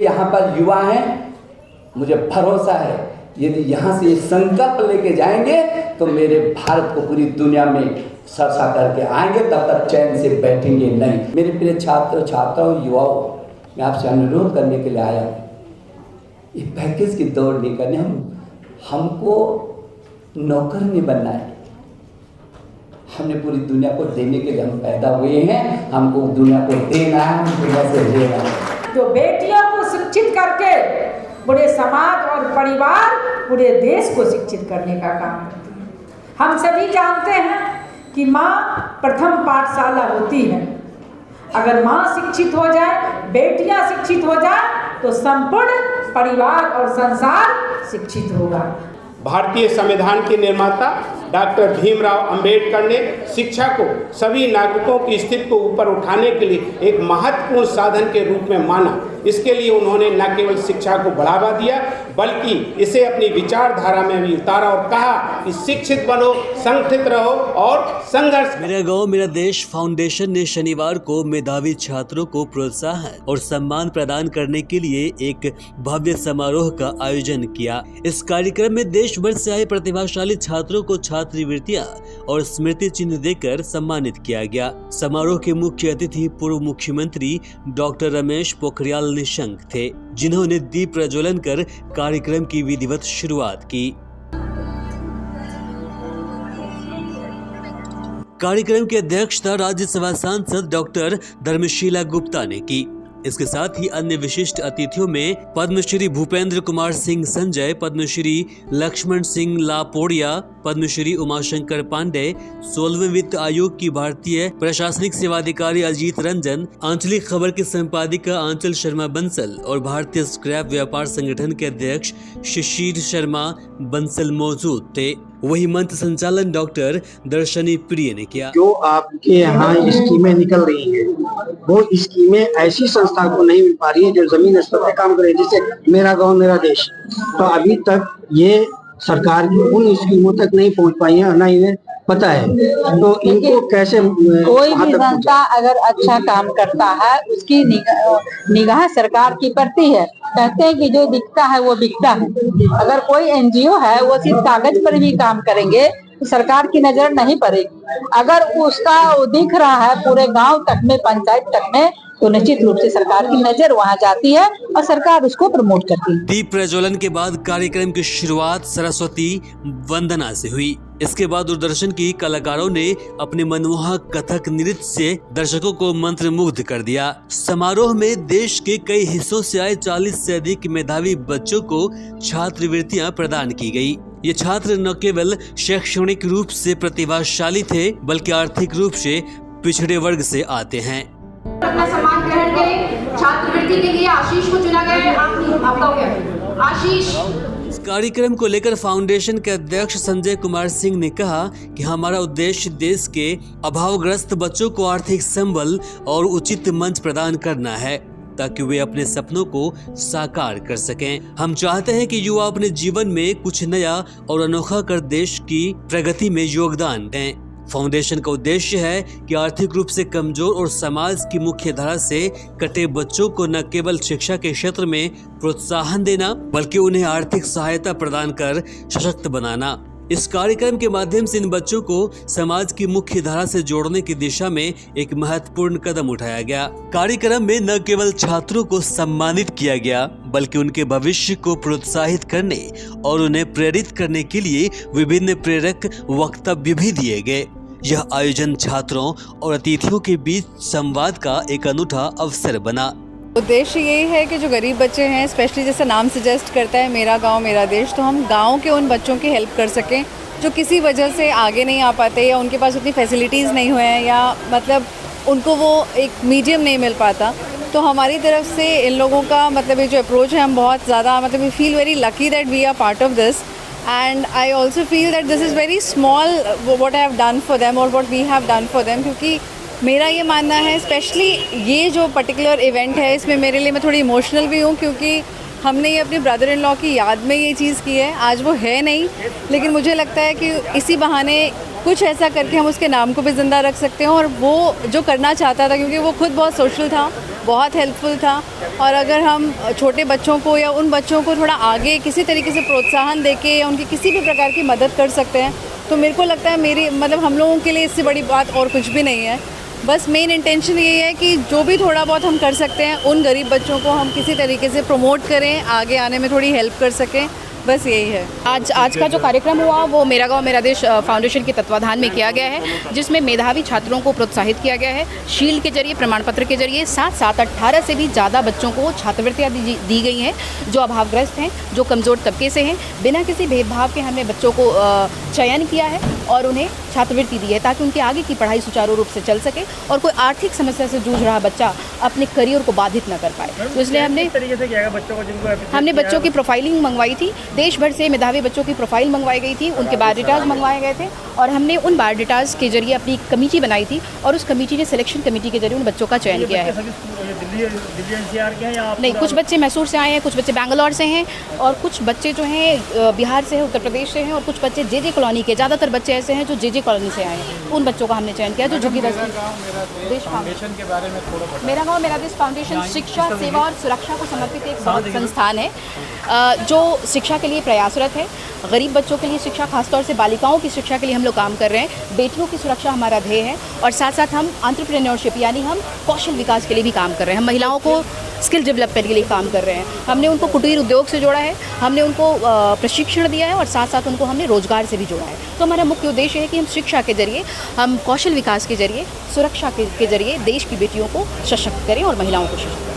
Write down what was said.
यहाँ पर युवा हैं, मुझे भरोसा है यदि यहाँ से संकल्प लेके जाएंगे तो मेरे भारत को पूरी दुनिया में सरसा करके आएंगे, तब तक चैन से बैठेंगे नहीं। मेरे प्रिय छात्र छात्राओं युवाओं, मैं आपसे अनुरोध करने के लिए आया हूँ, ये पैकेज की दौड़ नहीं करनी, हमको नौकर नहीं बनना है। हमने पूरी दुनिया को देने के लिए हम पैदा हुए हैं, हमको दुनिया को देना है, हम दुनिया से लेना है। जो बेटियों को शिक्षित करके पूरे समाज और परिवार, पूरे देश को शिक्षित करने का काम करती है। हम सभी जानते हैं कि माँ प्रथम पाठशाला होती है। अगर माँ शिक्षित हो जाए, बेटियां शिक्षित हो जाए तो संपूर्ण परिवार और संसार शिक्षित होगा। भारतीय संविधान के निर्माता डॉक्टर भीमराव अंबेडकर ने शिक्षा को सभी नागरिकों की स्थिति को ऊपर उठाने के लिए एक महत्वपूर्ण साधन के रूप में माना। इसके लिए उन्होंने न केवल शिक्षा को बढ़ावा दिया बल्कि इसे अपनी विचारधारा में भी उतारा और कहा कि शिक्षित बनो, संगठित रहो और संघर्ष। मेरा गांव मेरा देश फाउंडेशन ने शनिवार को मेधावी छात्रों को प्रोत्साहन और सम्मान प्रदान करने के लिए एक भव्य समारोह का आयोजन किया। इस कार्यक्रम में देश भर से आए प्रतिभाशाली छात्रों को छात्रवृत्तियां और स्मृति चिन्ह देकर सम्मानित किया गया। समारोह के मुख्य अतिथि पूर्व मुख्यमंत्री डॉक्टर रमेश पोखरियाल निशंक थे, जिन्होंने दीप प्रज्वलन कर कार्यक्रम की विधिवत शुरुआत की। कार्यक्रम की अध्यक्षता राज्यसभा सांसद डॉक्टर धर्मशीला गुप्ता ने की। इसके साथ ही अन्य विशिष्ट अतिथियों में पद्मश्री भूपेंद्र कुमार सिंह संजय, पद्मश्री लक्ष्मण सिंह लापोड़िया, पद्मश्री उमाशंकर पांडे, 16वें वित्त आयोग की भारतीय प्रशासनिक सेवाधिकारी अजीत रंजन, आंचलिक खबर की संपादिका आंचल शर्मा बंसल और भारतीय स्क्रैप व्यापार संगठन के अध्यक्ष शिशिर शर्मा बंसल मौजूद थे। वही मंच संचालन डॉक्टर दर्शनी प्रिय ने किया। जो आपके यहाँ स्कीमें निकल रही हैं, वो स्कीमें ऐसी संस्था को नहीं मिल पा रही है जो जमीन स्तर पर काम करे, जैसे मेरा गांव मेरा देश। तो अभी तक ये सरकार की उन स्कीमों तक नहीं पहुंच पाई है, ना इन्हें पता है। तो इनको कैसे, कोई भी संस्था अगर अच्छा काम करता है उसकी निगाह सरकार की पड़ती है। कहते हैं कि जो दिखता है वो बिकता है। अगर कोई एनजीओ है वो सिर्फ कागज पर भी काम करेंगे तो सरकार की नजर नहीं पड़ेगी। अगर उसका वो दिख रहा है पूरे गांव तक में, पंचायत तक में, तो निश्चित रूप से सरकार की नजर वहां जाती है और सरकार उसको प्रमोट करती है। दीप प्रज्वलन के बाद कार्यक्रम की शुरुआत सरस्वती वंदना से हुई। इसके बाद दूरदर्शन की कलाकारों ने अपने मनमोहक कथक नृत्य से दर्शकों को मंत्रमुग्ध कर दिया। समारोह में देश के कई हिस्सों से आए 40 से अधिक मेधावी बच्चों को छात्रवृत्तियां प्रदान की गई। ये छात्र न केवल शैक्षणिक रूप से प्रतिभाशाली थे बल्कि आर्थिक रूप से पिछड़े वर्ग से आते हैं। अपना सम्मान ग्रहण के छात्रवृत्ति के लिए आशीष को चुना गया है। आपका हो गया आशीष। इस कार्यक्रम को लेकर फाउंडेशन के अध्यक्ष संजय कुमार सिंह ने कहा कि हमारा उद्देश्य देश के अभावग्रस्त बच्चों को आर्थिक संबल और उचित मंच प्रदान करना है ताकि वे अपने सपनों को साकार कर सकें। हम चाहते हैं कि युवा अपने जीवन में कुछ नया और अनोखा कर देश की प्रगति में योगदान दें। फाउंडेशन का उद्देश्य है कि आर्थिक रूप से कमजोर और समाज की मुख्य धारा से कटे बच्चों को न केवल शिक्षा के क्षेत्र में प्रोत्साहन देना बल्कि उन्हें आर्थिक सहायता प्रदान कर सशक्त बनाना। इस कार्यक्रम के माध्यम से इन बच्चों को समाज की मुख्य धारा से जोड़ने की दिशा में एक महत्वपूर्ण कदम उठाया गया। कार्यक्रम में न केवल छात्रों को सम्मानित किया गया बल्कि उनके भविष्य को प्रोत्साहित करने और उन्हें प्रेरित करने के लिए विभिन्न प्रेरक वक्तव्य भी दिए गए। यह आयोजन छात्रों और अतिथियों के बीच संवाद का एक अनूठा अवसर बना। उद्देश्य यही है कि जो गरीब बच्चे हैं, स्पेशली जैसे नाम सजेस्ट करता है मेरा गांव मेरा देश, तो हम गांव के उन बच्चों की हेल्प कर सकें जो किसी वजह से आगे नहीं आ पाते या उनके पास उतनी फैसिलिटीज़ नहीं हुए हैं या मतलब उनको वो एक मीडियम नहीं मिल पाता। तो हमारी तरफ से इन लोगों का मतलब ये जो अप्रोच है, हम बहुत ज़्यादा मतलब we feel very lucky that we are part of this and I also feel that this is very small what I have done for them और what we have done for them. क्योंकि मेरा ये मानना है specially ये जो particular event है इसमें मेरे लिए मैं थोड़ी इमोशनल भी हूँ क्योंकि हमने ये अपने ब्रदर इन लॉ की याद में ये चीज़ की है। आज वो है नहीं, लेकिन मुझे लगता है कि इसी बहाने कुछ ऐसा करके हम उसके नाम को भी ज़िंदा रख सकते हैं। और वो जो करना चाहता था, क्योंकि वो खुद बहुत सोशल था, बहुत हेल्पफुल था, और अगर हम छोटे बच्चों को या उन बच्चों को थोड़ा आगे किसी तरीके से प्रोत्साहन देके या उनकी किसी भी प्रकार की मदद कर सकते हैं, तो मेरे को लगता है मेरी मतलब हम लोगों के लिए इससे बड़ी बात और कुछ भी नहीं है। बस मेन इंटेंशन यही है कि जो भी थोड़ा बहुत हम कर सकते हैं उन गरीब बच्चों को हम किसी तरीके से प्रमोट करें, आगे आने में थोड़ी हेल्प कर सकें, बस यही है। आज का जो कार्यक्रम हुआ वो मेरा गांव मेरा देश फाउंडेशन के तत्वाधान में किया गया है, जिसमें मेधावी छात्रों को प्रोत्साहित किया गया है। शील्ड के जरिए, प्रमाण पत्र के जरिए 18 से भी ज़्यादा बच्चों को छात्रवृत्तियाँ दी गई हैं, जो अभावग्रस्त हैं, जो कमज़ोर तबके से हैं। बिना किसी भेदभाव के हमने बच्चों को चयन किया है और उन्हें छात्रवृत्ति दी है, ताकि उनकी आगे की पढ़ाई सुचारू रूप से चल सके और कोई आर्थिक समस्या से जूझ रहा बच्चा अपने करियर को बाधित न कर पाए। तो इसलिए हमने बच्चों की प्रोफाइलिंग मंगवाई थी। देश भर से मेधावी बच्चों की प्रोफाइल मंगवाई गई थी, उनके बायोडाटाज मंगवाए गए थे, और हमने उन बायोडाटाज के जरिए अपनी कमेटी बनाई थी, और उस कमेटी ने सिलेक्शन कमेटी के जरिए उन बच्चों का चयन किया है। नहीं, कुछ बच्चे मैसूर से आए हैं, कुछ बच्चे बैंगलोर से हैं, और कुछ बच्चे जो हैं बिहार से हैं, उत्तर प्रदेश से हैं, और कुछ बच्चे जे कॉलोनी के, ज़्यादातर बच्चे ऐसे हैं जो जे कॉलोनी से आए हैं। उन बच्चों का हमने चयन किया जो झुग्गी देश फाउंडेशन के बारे में थोड़ा। मेरा गाँव मेरा देश फाउंडेशन शिक्षा, सेवा और सुरक्षा को समर्पित एक संस्थान है, जो शिक्षा के लिए प्रयासरत है। गरीब बच्चों के लिए शिक्षा, खासतौर से बालिकाओं की शिक्षा के लिए हम लोग काम कर रहे हैं। बेटियों की सुरक्षा हमारा ध्येय है, और साथ साथ हम एंटरप्रेन्योरशिप यानी हम कौशल विकास के लिए भी काम कर रहे हैं। हम महिलाओं को स्किल डेवलपमेंट के लिए काम कर रहे हैं। हमने उनको कुटीर उद्योग से जोड़ा है, हमने उनको प्रशिक्षण दिया है, और साथ साथ उनको हमने रोजगार से भी जोड़ा है। तो हमारा मुख्य उद्देश्य है कि हम शिक्षा के जरिए, हम कौशल विकास के जरिए, सुरक्षा के जरिए देश की बेटियों को सशक्त करें और महिलाओं को सशक्त करें।